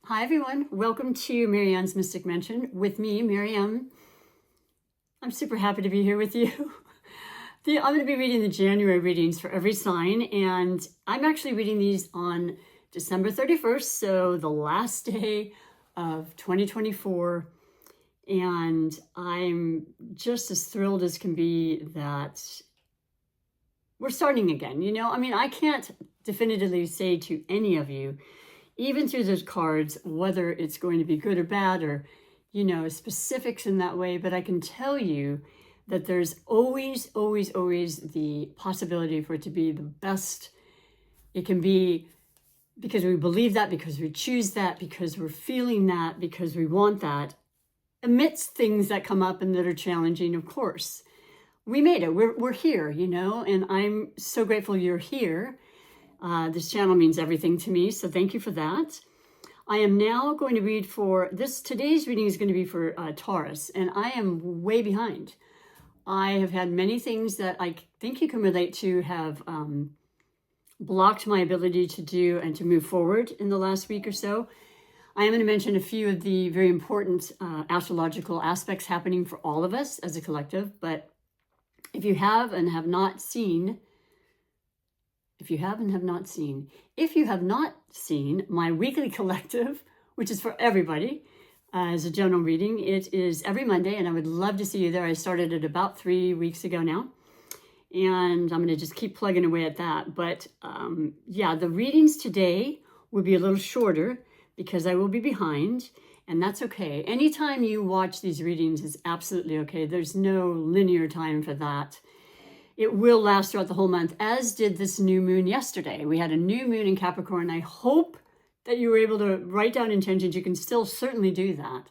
Hi everyone, welcome to Marianne's Mystic Mansion with me, Marianne. I'm super happy to be here with you. I'm going to be reading the January readings for every sign, and I'm actually reading these on December 31st, so the last day of 2024. And I'm just as thrilled as can be that we're starting again. I can't definitively say to any of you, even through those cards, whether it's going to be good or bad or, specifics in that way. But I can tell you that there's always the possibility for it to be the best it can be, because we believe that, because we choose that, because we're feeling that, because we want that, amidst things that come up and that are challenging. Of course, we made it. We're here, and I'm so grateful you're here. This channel means everything to me, so thank you for that. I am now going to read for this. Today's reading is going to be for Taurus, and I am way behind. I have had many things that I think you can relate to have blocked my ability to do and to move forward in the last week or so. I am going to mention a few of the very important astrological aspects happening for all of us as a collective, but if you have not seen my weekly collective, which is for everybody, as a general reading, it is every Monday, and I would love to see you there. I started it about 3 weeks ago now, and I'm going to just keep plugging away at that. But the readings today will be a little shorter because I will be behind, and that's okay. Anytime you watch these readings is absolutely okay. There's no linear time for that. It will last throughout the whole month, as did this new moon yesterday. We had a new moon in Capricorn. I hope that you were able to write down intentions. You can still certainly do that.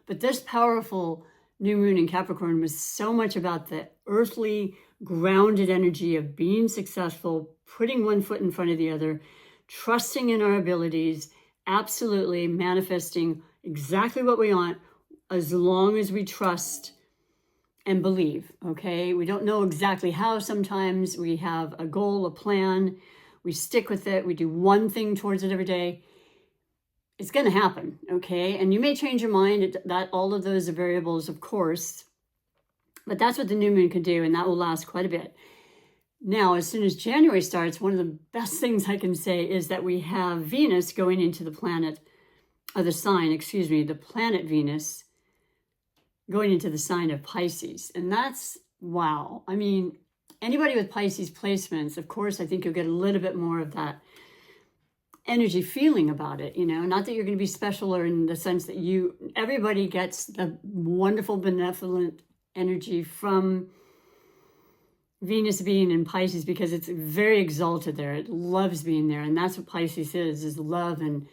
But this powerful new moon in Capricorn was so much about the earthly, grounded energy of being successful, putting one foot in front of the other, trusting in our abilities, absolutely manifesting exactly what we want, as long as we trust and believe, okay? We don't know exactly how. Sometimes we have a goal, a plan, we stick with it, we do one thing towards it every day. It's going to happen, okay? And you may change your mind. That all of those are variables, of course, but that's what the new moon can do, and that will last quite a bit. Now, as soon as January starts, one of the best things I can say is that we have Venus going into the planet Venus going into the sign of Pisces. And that's, wow. I mean, anybody with Pisces placements, of course, I think you'll get a little bit more of that energy feeling about it, not that you're going to be special, or in the sense that everybody gets the wonderful benevolent energy from Venus being in Pisces, because it's very exalted there. It loves being there. And that's what Pisces is love and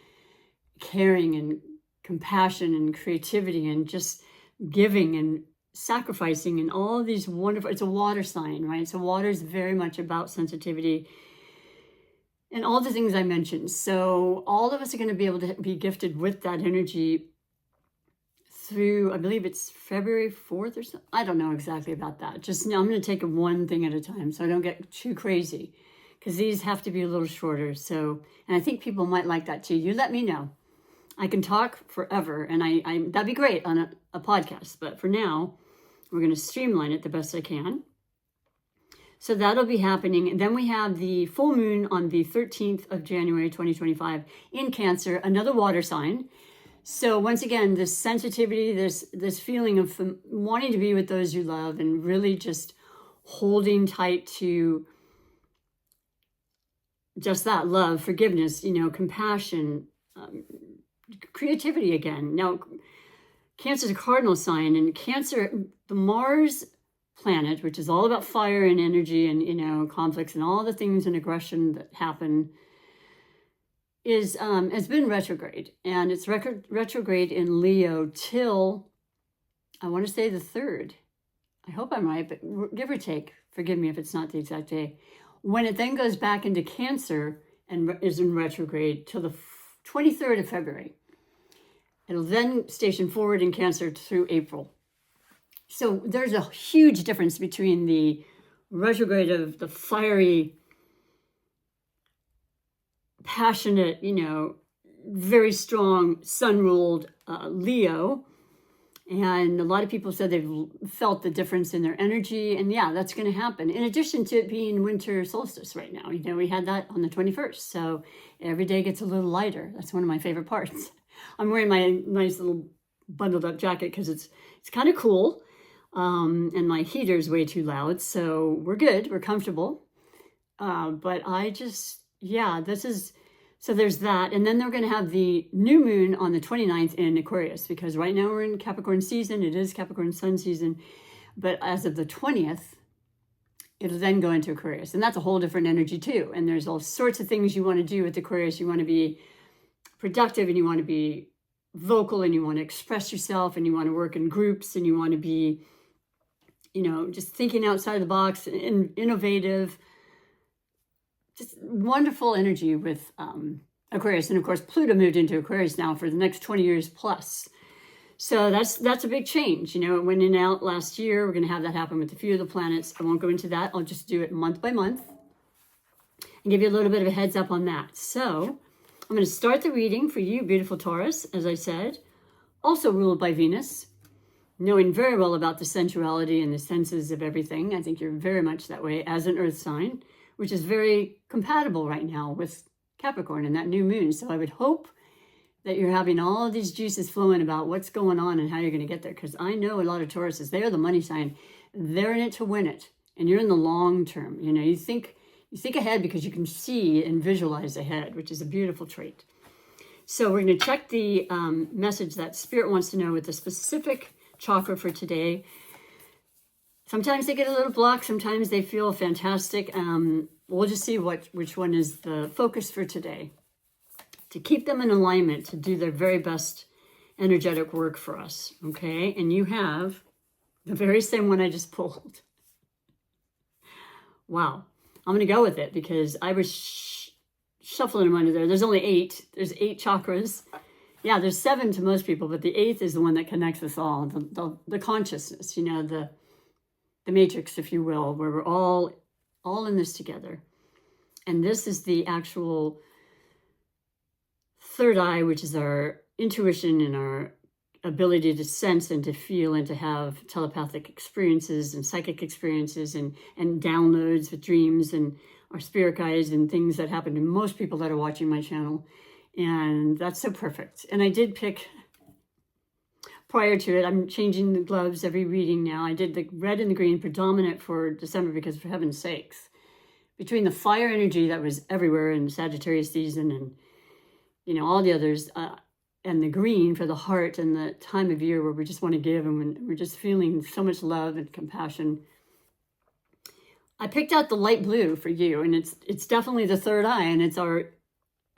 caring and compassion and creativity and just giving and sacrificing and all these wonderful, it's a water sign, right? So water is very much about sensitivity and all the things I mentioned. So all of us are going to be able to be gifted with that energy through, I believe it's February 4th or something. I don't know exactly about that. Just now, I'm going to take it one thing at a time so I don't get too crazy, because these have to be a little shorter. So, and I think people might like that too. You let me know. I can talk forever, and I that'd be great on a podcast. But for now, we're going to streamline it the best I can. So that'll be happening. And then we have the full moon on the 13th of January, 2025 in Cancer, another water sign. So once again, this sensitivity, this feeling of wanting to be with those you love and really just holding tight to just that love, forgiveness, compassion, creativity again. Now, Cancer is a cardinal sign, and Cancer, the Mars planet, which is all about fire and energy and, conflicts and all the things and aggression that happen, has been retrograde, and it's retrograde in Leo till, I want to say, the 3rd. I hope I'm right, but give or take, forgive me if it's not the exact day. When it then goes back into Cancer and is in retrograde till the 23rd of February. It'll then station forward in Cancer through April. So there's a huge difference between the retrograde of the fiery, passionate, very strong sun-ruled Leo. And a lot of people said they've felt the difference in their energy. And yeah, that's going to happen. In addition to it being winter solstice right now. You know, we had that on the 21st. So every day gets a little lighter. That's one of my favorite parts. I'm wearing my nice little bundled up jacket because it's kind of cool. And my heater's way too loud. So we're good. We're comfortable. But I just, yeah, so there's that. And then they're going to have the new moon on the 29th in Aquarius, because right now we're in Capricorn season. It is Capricorn sun season. But as of the 20th, it'll then go into Aquarius. And that's a whole different energy too. And there's all sorts of things you want to do with Aquarius. You want to be productive, and you want to be vocal, and you want to express yourself, and you want to work in groups, and you want to be, you know, just thinking outside the box and innovative. Just wonderful energy with Aquarius. And of course, Pluto moved into Aquarius now for the next 20 years plus. So that's a big change. You know, it went in and out last year. We're going to have that happen with a few of the planets. I won't go into that. I'll just do it month by month and give you a little bit of a heads up on that. So I'm going to start the reading for you, beautiful Taurus, as I said, also ruled by Venus, knowing very well about the sensuality and the senses of everything. I think you're very much that way as an earth sign, which is very compatible right now with Capricorn and that new moon. So I would hope that you're having all of these juices flowing about what's going on and how you're going to get there. Because I know a lot of Tauruses, they are the money sign. They're in it to win it. And you're in the long term. You know, you think ahead because you can see and visualize ahead, which is a beautiful trait. So we're going to check the message that Spirit wants to know with the specific chakra for today. Sometimes they get a little blocked. Sometimes they feel fantastic. We'll just see which one is the focus for today. To keep them in alignment, to do their very best energetic work for us. Okay? And you have the very same one I just pulled. Wow. I'm going to go with it because I was shuffling them under there. There's only 8. There's 8 chakras. Yeah, there's 7 to most people, but the 8th is the one that connects us all. The consciousness, you know, the matrix, if you will, where we're all in this together. And this is the actual third eye, which is our intuition and our ability to sense and to feel and to have telepathic experiences and psychic experiences and downloads with dreams and our spirit guides and things that happen to most people that are watching my channel. And that's so perfect. And I did pick, prior to it, I'm changing the gloves every reading now. I did the red and the green predominant for December because, for heaven's sakes, between the fire energy that was everywhere in Sagittarius season and, you know, all the others, and the green for the heart and the time of year where we just want to give and when we're just feeling so much love and compassion. I picked out the light blue for you, and it's definitely the third eye, and it's our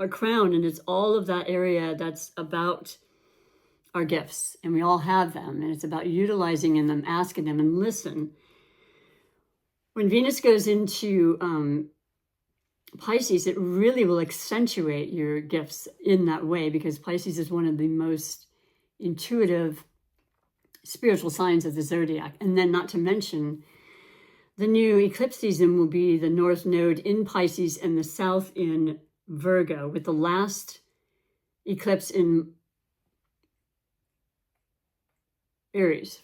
crown, and it's all of that area that's about our gifts, and we all have them, and it's about utilizing them, asking them, and listen. When Venus goes into Pisces, it really will accentuate your gifts in that way, because Pisces is one of the most intuitive spiritual signs of the zodiac. And then, not to mention, the new eclipse season will be the North Node in Pisces and the South in Virgo, with the last eclipse in Aries,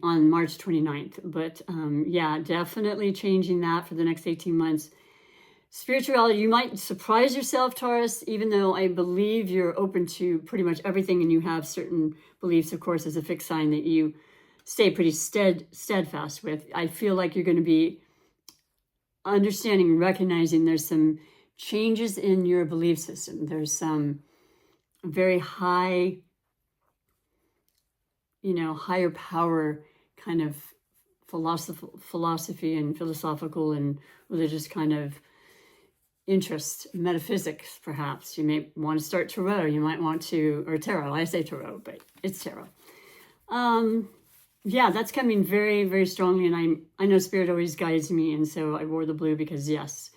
on March 29th. But yeah, definitely changing that for the next 18 months. Spirituality, you might surprise yourself, Taurus, even though I believe you're open to pretty much everything and you have certain beliefs, of course, as a fixed sign that you stay pretty steadfast with. I feel like you're going to be understanding, recognizing there's some changes in your belief system. There's some very high, you know, higher power kind of philosophy and philosophical and religious kind of interest, metaphysics, perhaps. You may want to start tarot. You might want to, or tarot. I say tarot, but it's tarot. Yeah, that's coming very, very strongly. And I know Spirit always guides me. And so I wore the blue because, yes,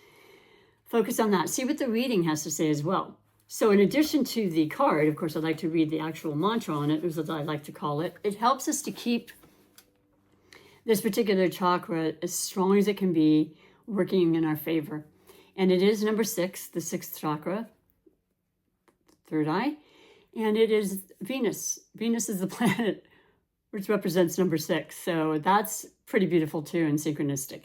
focus on that. See what the reading has to say as well. So in addition to the card, of course, I'd like to read the actual mantra on it, as I like to call it. It helps us to keep this particular chakra as strong as it can be, working in our favor. And it is number 6, the 6th chakra, third eye, and it is Venus. Venus is the planet which represents number 6. So that's pretty beautiful too and synchronistic.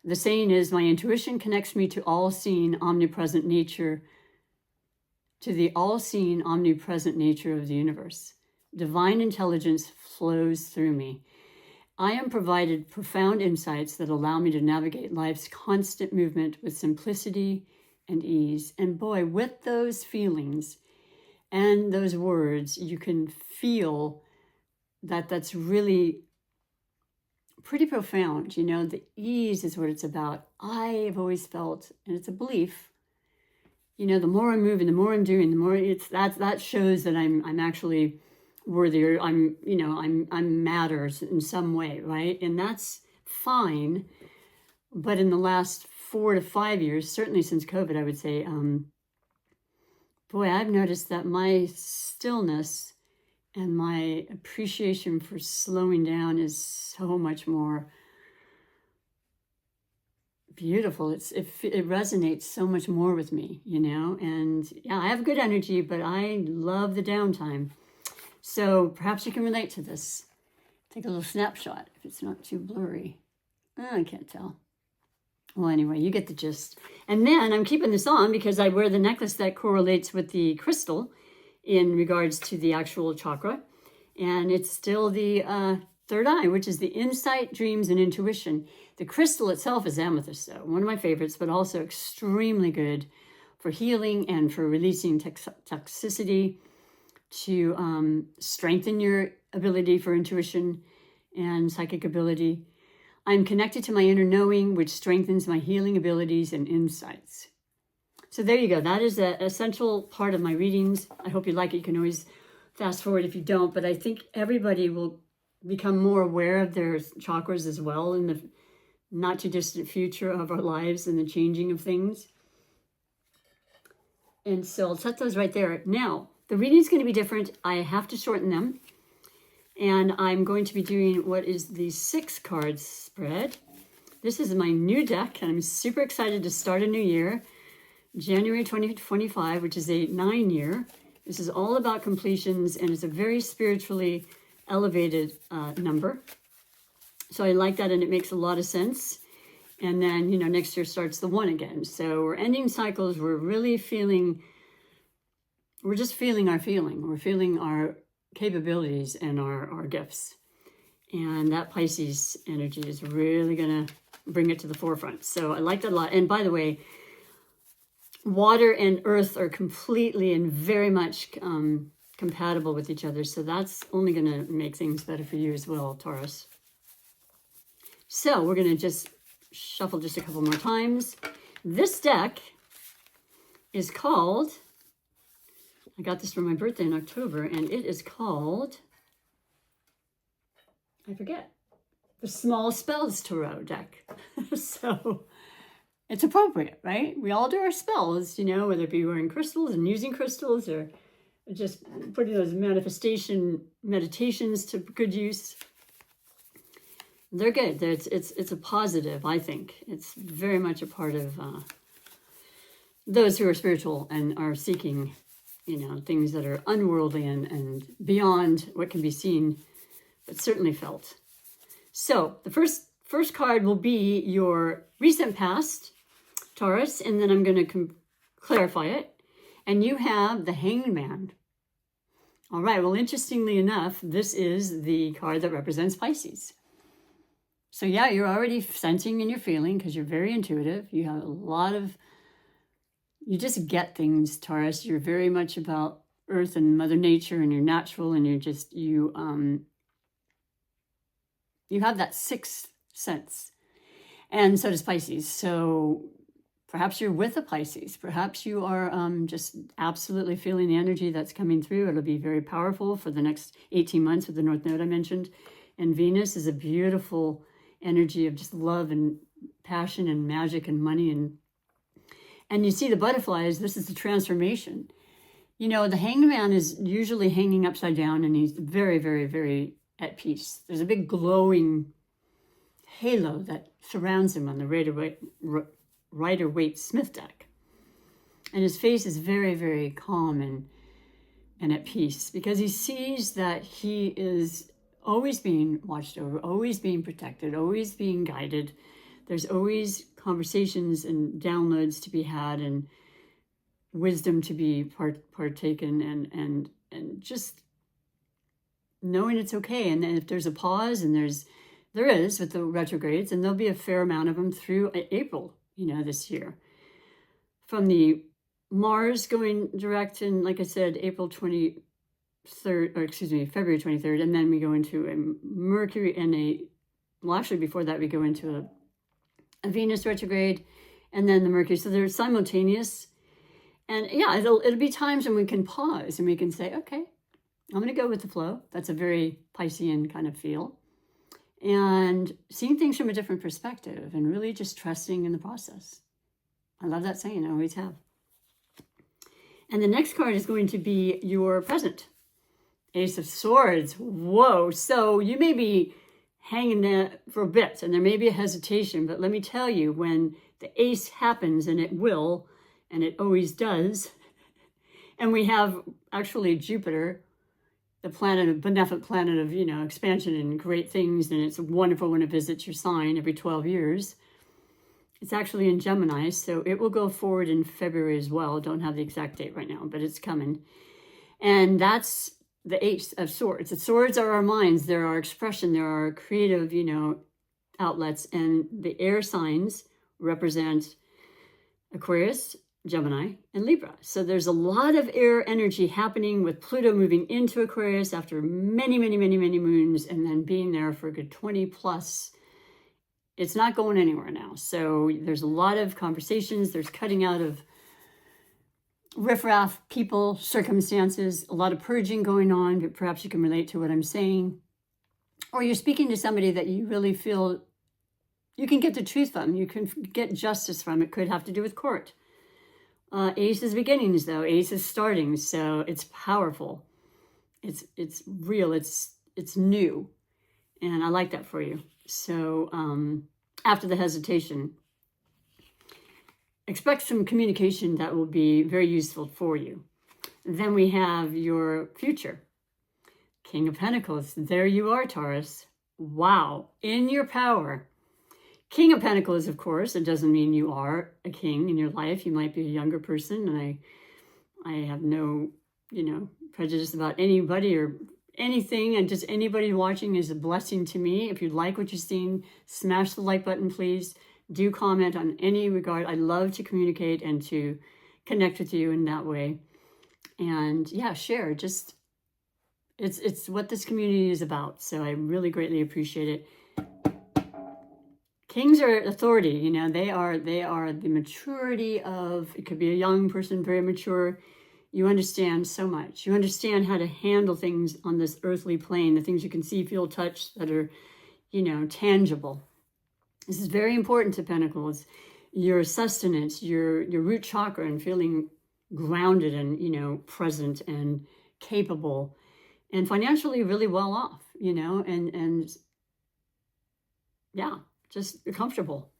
The saying is, my intuition connects me to all-seeing, omnipresent nature, to the all-seeing, omnipresent nature of the universe. Divine intelligence flows through me. I am provided profound insights that allow me to navigate life's constant movement with simplicity and ease. And boy, with those feelings and those words, you can feel that that's really pretty profound. You know, the ease is what it's about. I've always felt, and it's a belief, you know, the more I'm moving, the more I'm doing, the more that shows that I'm actually worthy, or I'm matters in some way, right? And that's fine. But in the last 4 to 5 years, certainly since COVID, I would say, boy, I've noticed that my stillness and my appreciation for slowing down is so much more beautiful. It resonates so much more with me, you know? And yeah, I have good energy, but I love the downtime. So perhaps you can relate to this. Take a little snapshot if it's not too blurry. Oh, I can't tell. Well, anyway, you get the gist. And then I'm keeping this on because I wear the necklace that correlates with the crystal in regards to the actual chakra. And it's still the third eye, which is the insight, dreams, and intuition. The crystal itself is amethyst, though, one of my favorites, but also extremely good for healing and for releasing toxicity, to strengthen your ability for intuition and psychic ability. I'm connected to my inner knowing, which strengthens my healing abilities and insights. So there you go. That is an essential part of my readings. I hope you like it. You can always fast forward if you don't, but I think everybody will become more aware of their chakras as well in the not too distant future of our lives and the changing of things. And so I'll set those right there. Now, the reading is going to be different. I have to shorten them. And I'm going to be doing what is the 6 card spread. This is my new deck, and I'm super excited to start a new year, January 2025, which is a 9-year. This is all about completions, and it's a very spiritually elevated number. So I like that, and it makes a lot of sense. And then, you know, next year starts the 1 again. So we're ending cycles. We're really feeling, we're just feeling our feeling. We're feeling our capabilities and our gifts. And that Pisces energy is really going to bring it to the forefront. So I like that a lot. And by the way, water and earth are completely and very much compatible with each other. So that's only going to make things better for you as well, Taurus. So we're going to just shuffle just a couple more times. This deck is called, I got this for my birthday in October, and it is called, I forget, the Small Spells Tarot deck. So it's appropriate, right? We all do our spells, you know, whether it be wearing crystals and using crystals or just putting those manifestation meditations to good use. They're good. It's a positive, I think. It's very much a part of those who are spiritual and are seeking, you know, things that are unworldly and beyond what can be seen, but certainly felt. So the first card will be your recent past, Taurus, and then I'm going to clarify it. And you have the Hanged Man. All right, well, interestingly enough, this is the card that represents Pisces. So yeah, you're already sensing and you're feeling because you're very intuitive. You have a lot of, you just get things, Taurus. You're very much about Earth and Mother Nature, and you're natural, and you're just, you have that sixth sense. And so does Pisces. So perhaps you're with a Pisces. Perhaps you are just absolutely feeling the energy that's coming through. It'll be very powerful for the next 18 months with the North Node I mentioned. And Venus is a beautiful energy of just love and passion and magic and money. And you see the butterflies, this is the transformation. You know, the Hanged Man is usually hanging upside down, and he's very, very, very at peace. There's a big glowing halo that surrounds him on the Rider-Waite-Smith deck. And his face is very, very calm and and at peace, because he sees that he is always being watched over, always being protected, always being guided. There's always conversations and downloads to be had and wisdom to be partaken, and just knowing it's okay. And then if there's a pause, and there is with the retrogrades, and there'll be a fair amount of them through April, this year. From the Mars going direct in, like I said, February 23rd, and then we go into a Mercury and actually before that we go into a Venus retrograde, and then the Mercury. So they're simultaneous. And yeah, it'll be times when we can pause and we can say, okay, I'm going to go with the flow. That's a very Piscean kind of feel. And seeing things from a different perspective and really just trusting in the process. I love that saying, I always have. And the next card is going to be your present. Ace of Swords. Whoa. So you may be hanging there for a bit and there may be a hesitation, but let me tell you, when the ace happens, and it will, and it always does, and we have actually Jupiter, the beneficent planet of, expansion and great things, and it's wonderful when it visits your sign every 12 years. It's actually in Gemini, so it will go forward in February as well. Don't have the exact date right now, but it's coming. And that's the Ace of Swords. The swords are our minds. They're our expression. They're our creative, outlets. And the air signs represent Aquarius, Gemini, and Libra. So there's a lot of air energy happening with Pluto moving into Aquarius after many, many, many, many moons, and then being there for a good 20 plus. It's not going anywhere now. So there's a lot of conversations. There's cutting out of riffraff, people, circumstances, a lot of purging going on, but perhaps you can relate to what I'm saying. Or you're speaking to somebody that you really feel you can get the truth from. You can get justice from. It could have to do with court. Ace is beginnings, though. Ace is starting, so it's powerful. It's real. It's new, and I like that for you. So after the hesitation, expect some communication that will be very useful for you. Then we have your future. King of Pentacles. There you are, Taurus. Wow. In your power. King of Pentacles, of course, it doesn't mean you are a king in your life. You might be a younger person, and I have no, prejudice about anybody or anything, and just anybody watching is a blessing to me. If you like what you've seen, smash the like button, please. Do comment on any regard. I love to communicate and to connect with you in that way. And yeah, share. Just it's what this community is about. So I really greatly appreciate it. Kings are authority, they are the maturity of, it could be a young person, very mature. You understand so much. You understand how to handle things on this earthly plane, the things you can see, feel, touch, that are, tangible. This is very important to Pentacles. Your sustenance, your root chakra, and feeling grounded and, present and capable and financially really well off, and yeah, just comfortable,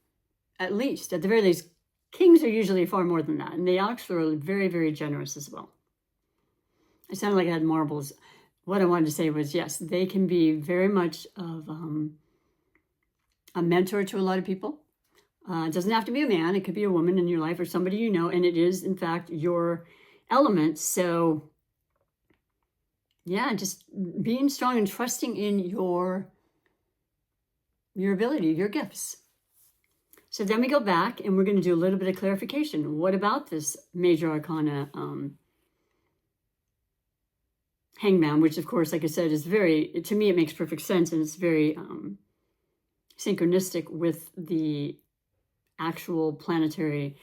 at the very least. Kings are usually far more than that, and they actually are very, very generous as well. It sounded like I had marbles. What I wanted to say was, yes, they can be very much of a mentor to a lot of people. It doesn't have to be a man. It could be a woman in your life or somebody and it is, in fact, your element. So, yeah, just being strong and trusting in your ability, your gifts. So then we go back and we're going to do a little bit of clarification. What about this major arcana hangman, which of course, like I said, is to me, it makes perfect sense, and it's very synchronistic with the actual planetary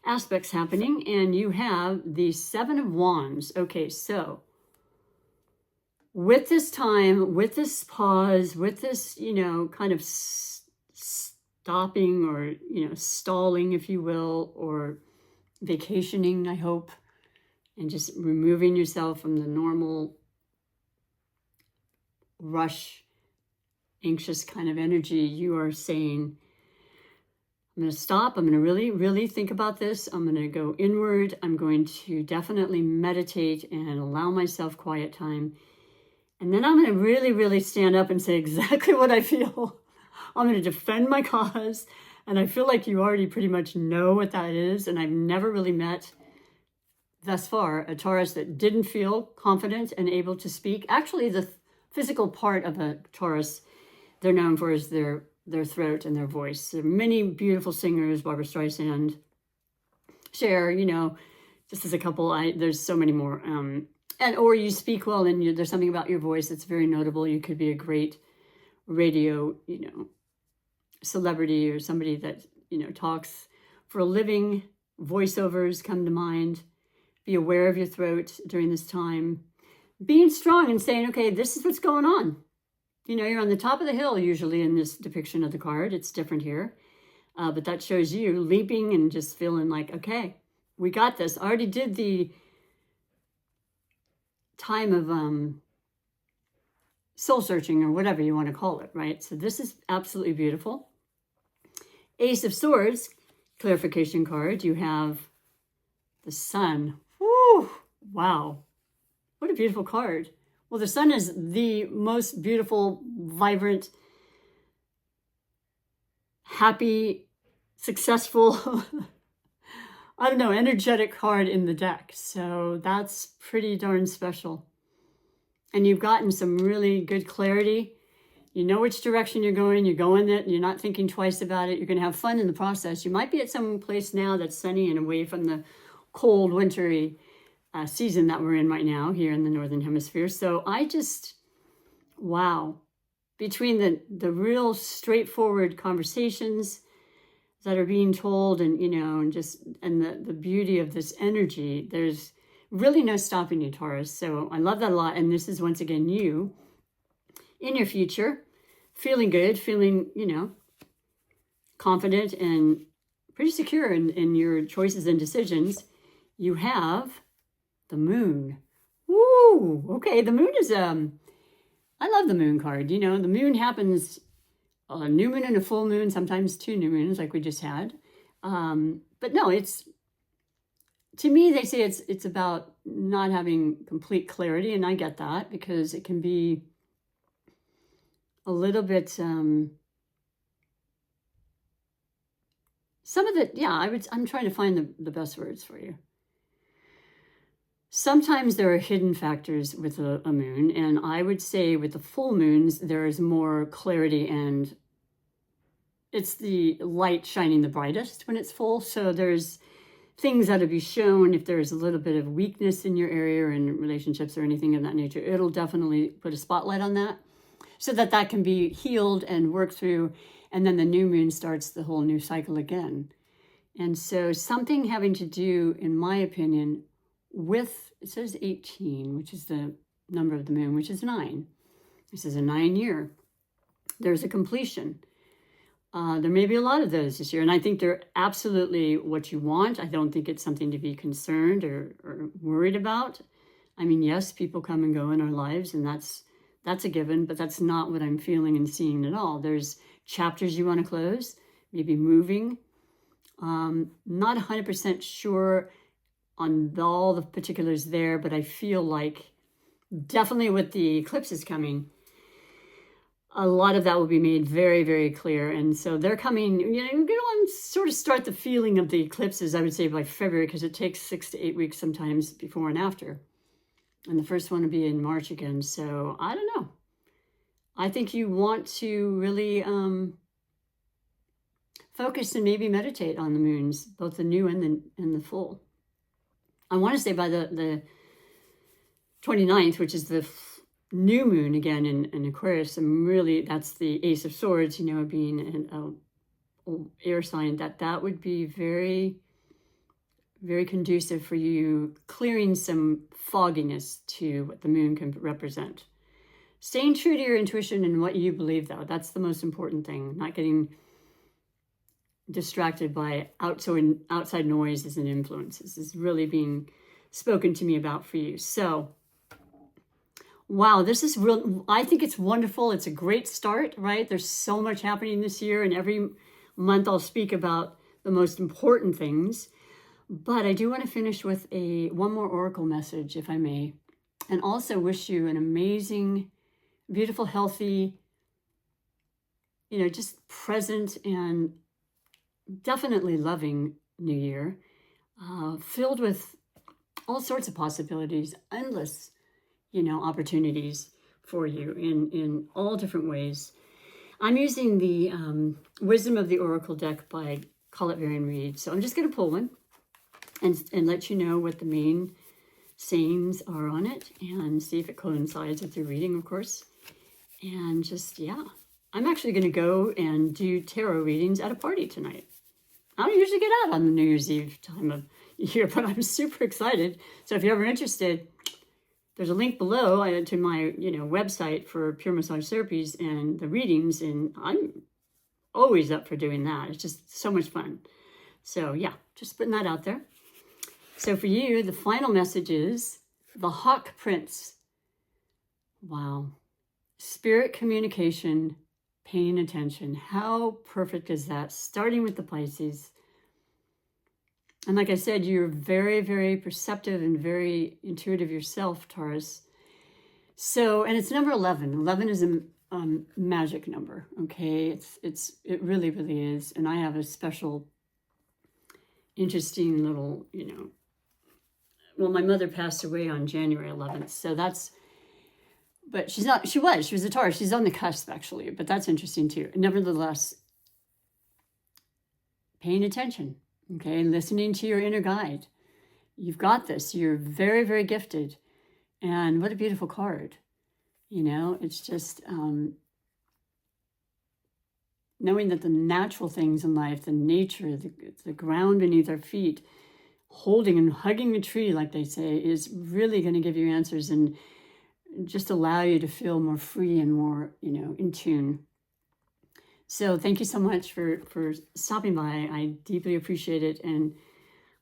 aspects happening. And you have the Seven of Wands. Okay, so with this time, with this pause, with this, kind of stopping or, stalling, if you will, or vacationing, I hope, and just removing yourself from the normal rush, anxious kind of energy, you are saying, I'm going to stop. I'm going to really, really think about this. I'm going to go inward. I'm going to definitely meditate and allow myself quiet time. And then I'm going to really, really stand up and say exactly what I feel. I'm going to defend my cause. And I feel like you already pretty much know what that is. And I've never really met, thus far, a Taurus that didn't feel confident and able to speak. Actually, the physical part of a Taurus they're known for is their throat and their voice. There are many beautiful singers, Barbara Streisand, Cher, just as a couple. There's so many more. Or you speak well, and there's something about your voice that's very notable. You could be a great radio, celebrity, or somebody that, talks for a living. Voiceovers come to mind. Be aware of your throat during this time. Being strong and saying, okay, this is what's going on. You're on the top of the hill usually in this depiction of the card. It's different here. But that shows you leaping and just feeling like, okay, we got this. I already did the time of soul searching, or whatever you want to call it, right? So this is absolutely beautiful. Ace of Swords, clarification card. You have the Sun. Woo! Wow. What a beautiful card. Well, the Sun is the most beautiful, vibrant, happy, successful, I don't know, energetic card in the deck. So that's pretty darn special. And you've gotten some really good clarity. You know which direction you're going it, you're not thinking twice about it. You're going to have fun in the process. You might be at some place now that's sunny and away from the cold, wintry season that we're in right now here in the Northern Hemisphere. So wow. Between the real straightforward conversations that are being told and, and the beauty of this energy, there's really no stopping you, Taurus. So I love that a lot. And this is, once again, you in your future, feeling good, feeling, confident and pretty secure in your choices and decisions. You have the Moon. Woo! Okay, the Moon is, I love the Moon card. The Moon happens a new moon and a full moon, sometimes 2 new moons like we just had. But no, to me, they say it's about not having complete clarity, and I get that because it can be a little bit, some of it, yeah, I'm trying to find the best words for you. Sometimes there are hidden factors with a moon, and I would say with the full moons, there is more clarity, and it's the light shining the brightest when it's full. So there's things that'll be shown if there's a little bit of weakness in your area or in relationships or anything of that nature. It'll definitely put a spotlight on that so that can be healed and worked through, and then the new moon starts the whole new cycle again. And so something having to do, in my opinion, with, it says 18, which is the number of the moon, which is 9. This is a 9 year. There's a completion. There may be a lot of those this year, and I think they're absolutely what you want. I don't think it's something to be concerned or worried about. I mean, yes, people come and go in our lives, and that's a given, but that's not what I'm feeling and seeing at all. There's chapters you want to close, maybe moving. Not 100% sure on all the particulars there, but I feel like definitely with the eclipses coming, a lot of that will be made very, very clear. And so they're coming, you're going to sort of start the feeling of the eclipses, I would say, by February, because it takes 6 to 8 weeks sometimes before and after. And the first one will be in March again. So I don't know. I think you want to really focus and maybe meditate on the moons, both the new and the full. I want to say by the 29th, which is the new moon again in Aquarius, and really that's the Ace of Swords, being an air sign, that would be very, very conducive for you clearing some fogginess to what the moon can represent. Staying true to your intuition and what you believe, though, that's the most important thing. Not getting distracted by outside noises and influences is really being spoken to me about for you. So, wow, this is real. I think it's wonderful. It's a great start, right? There's so much happening this year, and every month I'll speak about the most important things. But I do want to finish with one more oracle message, if I may, and also wish you an amazing, beautiful, healthy, just present and definitely loving New Year, filled with all sorts of possibilities, endless, opportunities for you in all different ways. I'm using the Wisdom of the Oracle deck by Colette Varian Reed. So I'm just going to pull one and let you know what the main sayings are on it and see if it coincides with your reading, of course. And just, I'm actually going to go and do tarot readings at a party tonight. I don't usually get out on the New Year's Eve time of year, but I'm super excited. So if you're ever interested, there's a link below to my, website for Pure Massage Therapies and the readings, and I'm always up for doing that. It's just so much fun. So just putting that out there. So for you, the final message is the Hawk Prince. Wow. Spirit communication, paying attention. How perfect is that? Starting with the Pisces. And like I said, you're very, very perceptive and very intuitive yourself, Taurus. So, and it's number 11. 11 is a magic number, okay? It really, really is. And I have a special, interesting little, well, my mother passed away on January 11th. So but she was a Taurus. She's on the cusp, actually. But that's interesting, too. Nevertheless, paying attention, okay? Listening to your inner guide. You've got this. You're very, very gifted. And what a beautiful card. It's just knowing that the natural things in life, the nature, the ground beneath our feet, holding and hugging a tree, like they say, is really going to give you answers and just allow you to feel more free and more, in tune. So thank you so much for stopping by. I deeply appreciate it. And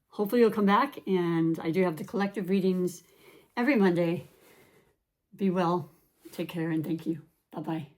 hopefully you'll come back. And I do have the collective readings every Monday. Be well, take care, and thank you. Bye-bye.